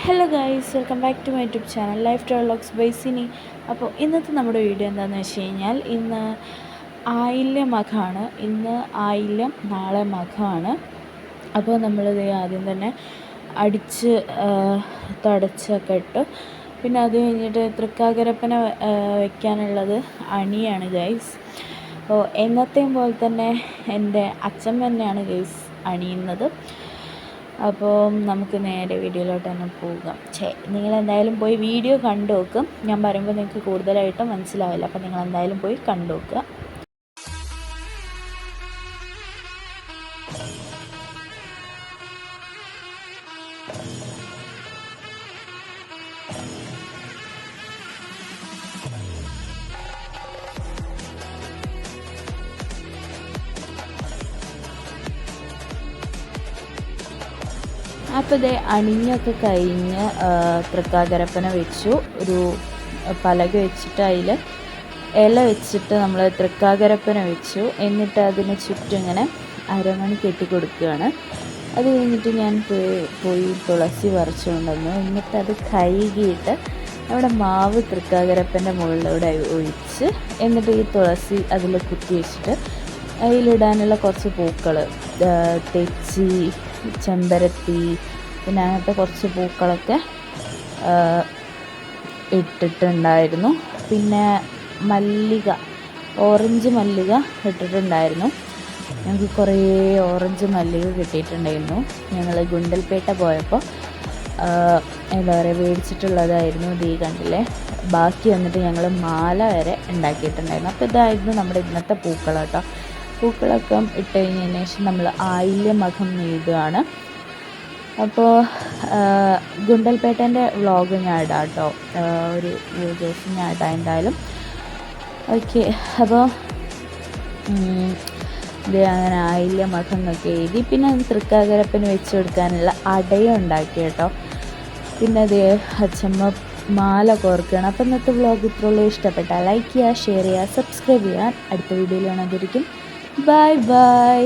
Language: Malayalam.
Hello guys, welcome back to my YouTube channel life travelogues by Sini. അപ്പോൾ ഇന്നത്തെ നമ്മുടെ വീഡിയോ എന്താണെന്ന് വെച്ച് കഴിഞ്ഞാൽ ഇന്ന് ആയില്യം മഖമാണ്. ഇന്ന് ആയില്യം, നാളെ മഖമാണ്. അപ്പോൾ നമ്മളിത് ആദ്യം തന്നെ അടിച്ച് തുടച്ചൊക്കെ ഇട്ടു. പിന്നെ അത് കഴിഞ്ഞിട്ട് തൃക്കാക്കരപ്പന വയ്ക്കാനുള്ളത് അണിയാണ് ഗൈസ്. അപ്പോൾ എന്നത്തെയും പോലെ തന്നെ എൻ്റെ അച്ഛൻ തന്നെയാണ് ഗൈസ് അണിയുന്നത്. അപ്പോൾ നമുക്ക് നേരെ വീഡിയോയിലോട്ട് തന്നെ പോകാം. നിങ്ങളെന്തായാലും പോയി വീഡിയോ കണ്ടു നോക്കും. ഞാൻ പറയുമ്പോൾ നിങ്ങൾക്ക് കൂടുതലായിട്ടും മനസ്സിലാവില്ല. അപ്പോൾ നിങ്ങളെന്തായാലും പോയി കണ്ടു നോക്കുക. അപ്പോൾ ഇത് അണിഞ്ഞൊക്കെ കഴിഞ്ഞ് തൃക്കാക്കരപ്പന വെച്ചു. ഒരു പലക വെച്ചിട്ട് അതിൽ ഇല വെച്ചിട്ട് നമ്മൾ തൃക്കാക്കരപ്പന വെച്ചു. എന്നിട്ട് അതിന് ചുറ്റും ഇങ്ങനെ അരമണി കെട്ടി കൊടുക്കുകയാണ്. അത് കഴിഞ്ഞിട്ട് ഞാൻ പോയി തുളസി പറിച്ചുകൊണ്ടുവന്നു. എന്നിട്ട് അത് കഴുകിയിട്ട് നമ്മുടെ മാവ് തൃക്കാക്കരപ്പൻ്റെ മുകളിലൂടെ ഒഴിച്ച് എന്നിട്ട് ഈ തുളസി അതിൽ കുത്തി വെച്ചിട്ട് അതിലിടാനുള്ള കുറച്ച് പൂക്കൾ, തെച്ചി, ചെമ്പരത്തി, പിന്നെ അങ്ങനത്തെ കുറച്ച് പൂക്കളൊക്കെ ഇട്ടിട്ടുണ്ടായിരുന്നു. പിന്നെ മല്ലിക, ഓറഞ്ച് മല്ലിക ഇട്ടിട്ടുണ്ടായിരുന്നു. ഞങ്ങൾക്ക് കുറേ ഓറഞ്ച് മല്ലിക കിട്ടിയിട്ടുണ്ടായിരുന്നു. ഞങ്ങൾ ഗുണ്ടൽപേട്ട പോയപ്പോൾ എന്താ പറയുക മേടിച്ചിട്ടുള്ളതായിരുന്നു. ഇത് ഈ കണ്ടില്ലേ, ബാക്കി വന്നിട്ട് ഞങ്ങൾ മാല വരെ ഉണ്ടാക്കിയിട്ടുണ്ടായിരുന്നു. അപ്പോൾ ഇതായിരുന്നു നമ്മുടെ ഇന്നത്തെ പൂക്കൾ കേട്ടോ. പൂക്കളൊക്കെ ഇട്ട് കഴിഞ്ഞതിന് ശേഷം നമ്മൾ ആയില്യം മഖം നെയ്തുകയാണ്. അപ്പോൾ ഗുണ്ടൽപേട്ടൻ്റെ വ്ളോഗ് ഞാൻ ഇടാം കേട്ടോ, ഒരു ദിവസം ഞാൻ ഇടാം എന്തായാലും. ഓക്കെ, അപ്പോൾ ഇത് അങ്ങനെ ആയില്യം മഖം എന്നൊക്കെ എഴുതി. പിന്നെ തൃക്കാക്കരപ്പന് വെച്ച് കൊടുക്കാനുള്ള അടയും ഉണ്ടാക്കി കേട്ടോ. പിന്നെ അത് അച്ഛമ്മ മാല കോർക്കുകയാണ്. അപ്പോൾ ഇന്നത്തെ വ്ളോഗ് ഇത്രയുള്ളൂ. ഇഷ്ടപ്പെട്ടാൽ ലൈക്ക് ചെയ്യുക, ഷെയർ ചെയ്യുക, സബ്സ്ക്രൈബ് ചെയ്യുക. അടുത്ത വീഡിയോയിൽ കാണാതിരിക്കും. Bye bye.